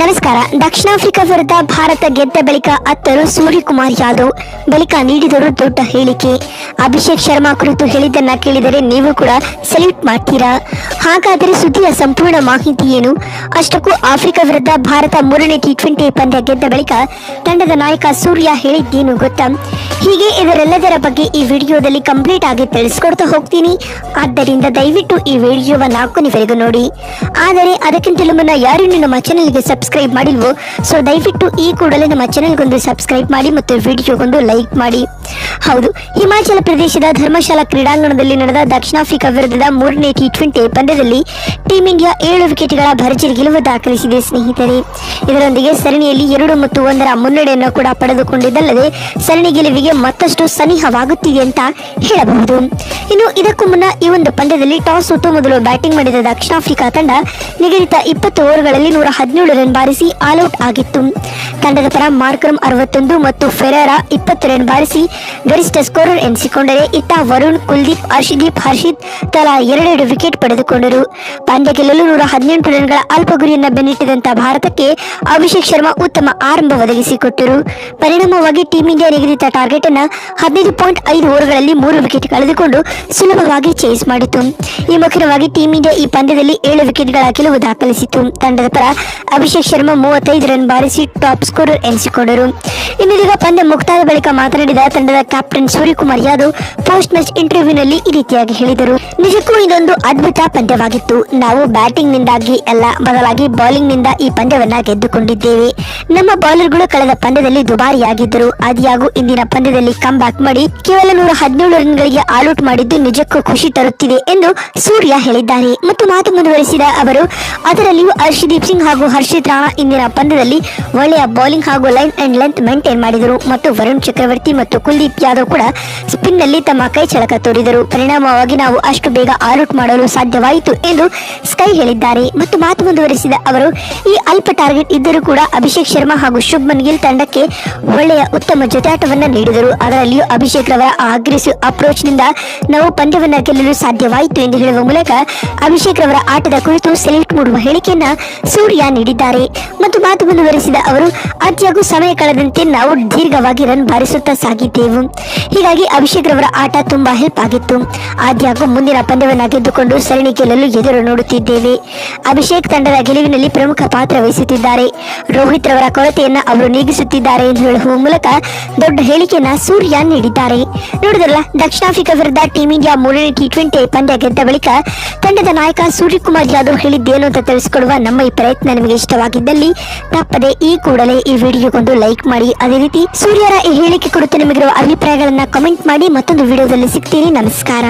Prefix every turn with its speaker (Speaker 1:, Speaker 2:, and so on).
Speaker 1: ನಮಸ್ಕಾರ. ದಕ್ಷಿಣ ಆಫ್ರಿಕಾ ವಿರುದ್ಧ ಭಾರತ ಗೆದ್ದ ಬಳಿಕ ಅತ್ತರು ಸೂರ್ಯಕುಮಾರ್ ಯಾದವ್ ಬಳಿಕ ನೀಡಿದರು ದೊಡ್ಡ ಹೇಳಿಕೆ. ಅಭಿಷೇಕ್ ಶರ್ಮಾ ಕುರಿತು ಹೇಳಿದ್ದನ್ನ ಕೇಳಿದರೆ ನೀವು ಕೂಡ ಸಲ್ಯೂಟ್ ಮಾಡ್ತೀರಾ? ಹಾಗಾದರೆ ಸುದ್ದಿಯ ಸಂಪೂರ್ಣ ಮಾಹಿತಿ ಏನು? ಅಷ್ಟಕ್ಕೂ ಆಫ್ರಿಕಾ ವಿರುದ್ಧ ಭಾರತ 3ನೇ T20 ಪಂದ್ಯ ಗೆದ್ದ ಬಳಿಕ ತಂಡದ ನಾಯಕ ಸೂರ್ಯ ಹೇಳಿದ್ದೇನು ಗೊತ್ತಾ? ಹೀಗೆ ಇದರೆಲ್ಲದರ ಬಗ್ಗೆ ಈ ವಿಡಿಯೋದಲ್ಲಿ ಕಂಪ್ಲೀಟ್ ಆಗಿ ತಿಳಿಸ್ಕೊಡ್ತಾ ಹೋಗ್ತೀನಿ. ಆದ್ದರಿಂದ ದಯವಿಟ್ಟು ಈ ವಿಡಿಯೋವನ್ನ ಕೊನೆವರೆಗೂ ನೋಡಿ. ಆದರೆ ಅದಕ್ಕಿಂತಲೂ ಮುನ್ನ ಯಾರು ನಮ್ಮ ಚಾನೆಲ್ಗೆ ಸಬ್ಸ್ಕ್ರೈಬ್ ಮಾಡಿಲ್ವೋ ಸೊ ದಯವಿಟ್ಟು ಈ ಕೂಡಲೇ ನಮ್ಮ ಚಾನೆಲ್ಗೊಂದು ಸಬ್ಸ್ಕ್ರೈಬ್ ಮಾಡಿ ಮತ್ತು ವಿಡಿಯೋಗೊಂದು ಲೈಕ್ ಮಾಡಿ. ಹೌದು, ಹಿಮಾಚಲ ಪ್ರದೇಶದ ಧರ್ಮಶಾಲಾ ಕ್ರೀಡಾಂಗಣದಲ್ಲಿ ನಡೆದ ದಕ್ಷಿಣ ಆಫ್ರಿಕಾ ವಿರುದ್ಧದ 3ನೇ T20 ಪಂದ್ಯದಲ್ಲಿ ಟೀಂ ಇಂಡಿಯಾ 7 ವಿಕೆಟ್ಗಳ ಭರ್ಜರಿ ಗೆಲುವು ದಾಖಲಿಸಿದೆ ಸ್ನೇಹಿತರೆ. ಇದರೊಂದಿಗೆ ಸರಣಿಯಲ್ಲಿ 2 ಮತ್ತು 1 ಮುನ್ನಡೆಯನ್ನು ಕೂಡ ಪಡೆದುಕೊಂಡಿದ್ದಲ್ಲದೆ ಸರಣಿ ಗೆಲುವಿಗೆ ಮತ್ತಷ್ಟು ಸನಿಹವಾಗುತ್ತಿದೆ ಅಂತ ಹೇಳಬಹುದು. ಇನ್ನು ಇದಕ್ಕೂ ಮುನ್ನ ಈ ಒಂದು ಪಂದ್ಯದಲ್ಲಿ ಟಾಸ್ ಸೋತು ಮೊದಲು ಬ್ಯಾಟಿಂಗ್ ಮಾಡಿದ ದಕ್ಷಿಣ ಆಫ್ರಿಕಾ ತಂಡ ನಿಗದಿತ 20 ಓವರ್ಗಳಲ್ಲಿ 117 ರನ್ ಬಾರಿಸಿ ಆಲ್ಔಟ್ ಆಗಿತ್ತು. ತಂಡದ ಪರ ಮಾರ್ಕ್ರಮ್ 61 ಮತ್ತು ಫೆರೇರಾ 20 ರನ್ ಬಾರಿಸಿ ಗರಿಷ್ಠ ಸ್ಕೋರರ್ ಎನಿಸಿಕೊಂಡರೆ, ಇತ್ತ ವರುಣ್, ಕುಲ್ದೀಪ್, ಹರ್ಷಿತ್ ತಲಾ 2 ವಿಕೆಟ್ ಪಡೆದುಕೊಂಡರು. ಪಂದ್ಯ ಗೆಲ್ಲಲು 118 ರನ್ಗಳ ಅಲ್ಪ ಗುರಿಯನ್ನ ಬೆನ್ನಟ್ಟಿದಂತ ಭಾರತಕ್ಕೆ ಅಭಿಷೇಕ್ ಶರ್ಮಾ ಉತ್ತಮ ಆರಂಭ ಒದಗಿಸಿಕೊಟ್ಟರು. ಪರಿಣಾಮವಾಗಿ ಟೀಂ ಇಂಡಿಯಾ ನಿಗದಿತ ಟಾರ್ಗೆಟ್ ಅನ್ನ 15.5 ಓವರ್ಗಳಲ್ಲಿ 3 ವಿಕೆಟ್ ಕಳೆದುಕೊಂಡು ಸುಲಭವಾಗಿ ಚೇಸ್ ಮಾಡಿತು. ಈ ಮುಖ್ಯವಾಗಿ ಟೀಂ ಇಂಡಿಯಾ ಈ ಪಂದ್ಯದಲ್ಲಿ 7 ವಿಕೆಟ್ಗಳ ಗೆಲುವು ದಾಖಲಿಸಿತು. ತಂಡದ ಪರ ಅಭಿಷೇಕ್ ಶರ್ಮಾ 35 ರನ್ ಬಾರಿಸಿ ಟಾಪ್ ಸ್ಕೋರರ್ ಎನಿಸಿಕೊಂಡರು. ಇನ್ನೀಗ ಪಂದ್ಯ ಮುಕ್ತಾಯದ ಬಳಿಕ ಮಾತನಾಡಿದ ತಂಡದ captain Suryakumar Yadav post match ಇಂಟರ್ವ್ಯೂನಲ್ಲಿ ಈ ರೀತಿಯಾಗಿ ಹೇಳಿದರು. ನಿಜಕ್ಕೂ ಇದೊಂದು ಅದ್ಭುತ ಪಂದ್ಯವಾಗಿತ್ತು. ನಾವು ಬ್ಯಾಟಿಂಗ್ ನಿಂದಾಗಿ ಅಲ್ಲ, ಬದಲಾಗಿ ಬೌಲಿಂಗ್ ನಿಂದ ಈ ಪಂದ್ಯವನ್ನ ಗೆದ್ದುಕೊಂಡಿದ್ದೇವೆ. ನಮ್ಮ ಬೌಲರ್ಗಳು ಕಳೆದ ಪಂದ್ಯದಲ್ಲಿ ದುಬಾರಿಯಾಗಿದ್ದರು. ಆದಿಯಾಗೂ ಇಂದಿನ ಪಂದ್ಯದಲ್ಲಿ ಕಮ್ ಬ್ಯಾಕ್ ಮಾಡಿ ಕೇವಲ 117 ರನ್ಗಳಿಗೆ ಆಲ್ಔಟ್ ಮಾಡಿದ್ದು ನಿಜಕ್ಕೂ ಖುಷಿ ತರುತ್ತಿದೆ ಎಂದು ಸೂರ್ಯ ಹೇಳಿದ್ದಾರೆ. ಮತ್ತು ಮಾತು ಮುಂದುವರಿಸಿದ ಅವರು, ಅದರಲ್ಲಿಯೂ ಹರ್ಷದೀಪ್ ಸಿಂಗ್ ಹಾಗೂ ಹರ್ಷಿತ್ ರಾಣಾ ಇಂದಿನ ಪಂದ್ಯದಲ್ಲಿ ಒಳ್ಳೆಯ ಬೌಲಿಂಗ್ ಹಾಗೂ ಲೈನ್ ಅಂಡ್ ಲೆಂತ್ ಮೇಂಟೈನ್ ಮಾಡಿದರು. ಮತ್ತು ವರುಣ್ ಚಕ್ರವರ್ತಿ ಮತ್ತು ಕುಲ್ದೀಪ್ ಯಾದವ್ ಕೂಡ ಸ್ಪಿನ್ ನಲ್ಲಿ ತಮ್ಮ ಕೈ ಚಳಕ ತೋರಿದರು. ಪರಿಣಾಮವಾಗಿ ನಾವು ಅಷ್ಟು ಬೇಗ ಆಲ್ಔಟ್ ಮಾಡಲು ಸಾಧ್ಯವಾಯಿತು ಎಂದು ಸ್ಕೈ ಹೇಳಿದ್ದಾರೆ. ಮತ್ತು ಮಾತು ಮುಂದುವರಿಸಿದ ಅವರು, ಈ ಅಲ್ಪ ಟಾರ್ಗೆಟ್ ಇದ್ದರೂ ಕೂಡ ಅಭಿಷೇಕ್ ಶರ್ಮಾ ಹಾಗೂ ಶುಭ್ಮನ್ ಗಿಲ್ ತಂಡಕ್ಕೆ ಒಳ್ಳೆಯ ಉತ್ತಮ ಜೊತೆಯಾಟವನ್ನ ನೀಡಿದರು. ಅದರಲ್ಲಿಯೂ ಅಭಿಷೇಕ್ ರವರ ಅಗ್ರೆಸಿವ್ ಅಪ್ರೋಚ್ ನಿಂದ ನಾವು ಪಂದ್ಯವನ್ನ ಗೆಲ್ಲಲು ಸಾಧ್ಯವಾಯಿತು ಎಂದು ಹೇಳುವ ಮೂಲಕ ಅಭಿಷೇಕ್ ರವರ ಆಟದ ಕುರಿತು ಸೆಲ್ಯೂಟ್ ಮೂಡುವ ಹೇಳಿಕೆಯನ್ನ ಸೂರ್ಯ ನೀಡಿದ್ದಾರೆ. ಮತ್ತು ಮಾತು ಮುಂದುವರಿಸಿದ ಅವರು, ಆದ್ಯಾಗೂ ಸಮಯ ಕಳೆದಂತೆ ನಾವು ದೀರ್ಘವಾಗಿ ರನ್ ಬಾರಿಸುತ್ತಾ ಸಾಗಿದ್ದೆವು. ಹೀಗಾಗಿ ಅಭಿಷೇಕ್ ರವರ ಆಟ ತುಂಬಾ ಹೆಲ್ಪ್ ಆಗಿತ್ತು. ಆದ್ಯಾಗೂ ಮುಂದಿನ ಪಂದ್ಯವನ್ನ ಗೆದ್ದುಕೊಂಡು ಸರಣಿ ಗೆಲ್ಲಲು ಎದುರು ನೋಡುತ್ತಿದ್ದೇವೆ. ಅಭಿಷೇಕ್ ತಂಡದ ಗೆಲುವಿನಲ್ಲಿ ಪ್ರಮುಖ ಪಾತ್ರ ವಹಿಸುತ್ತಿದ್ದಾರೆ. ರೋಹಿತ್ ರವರ ಕೊರತೆಯನ್ನ ಅವರು ನೀಗಿಸುತ್ತಿದ್ದಾರೆ ಎಂದು ಹೇಳುವ ಮೂಲಕ ದೊಡ್ಡ ಹೇಳಿಕೆಯನ್ನ ಸೂರ್ಯ ನೀಡಿದ್ದಾರೆ. ನೋಡಿದ್ರಲ್ಲ, ದಕ್ಷಿಣ ಆಫ್ರಿಕಾ ವಿರುದ್ಧ ಟೀಂ ಇಂಡಿಯಾ 3ನೇ T20 ಪಂದ್ಯ ಗೆದ್ದ ಬಳಿಕ ತಂಡದ ನಾಯಕ ಸೂರ್ಯಕುಮಾರ್ ಯಾದವ್ ಹೇಳಿದ್ದೇನು ಅಂತ ತಿಳಿಸಿಕೊಡುವ ನಮ್ಮ ಈ ಪ್ರಯತ್ನ ನಿಮಗೆ ಇಷ್ಟವಾಗಿದ್ದಲ್ಲಿ ತಪ್ಪದೆ ಈ ಕೂಡಲೇ ಈ ವಿಡಿಯೋಗೊಂದು ಲೈಕ್ ಮಾಡಿ. ಅದೇ ರೀತಿ ಸೂರ್ಯರ ಈ ಹೇಳಿಕೆ ಕುರಿತು ನಿಮಗಿರುವ ಅಭಿಪ್ರಾಯಗಳನ್ನ ಕಮೆಂಟ್ ಮಾಡಿ. ಮತ್ತೊಂದು ವಿಡಿಯೋದಲ್ಲಿ ಸಿಗ್ತೀನಿ. ನಮಸ್ಕಾರ.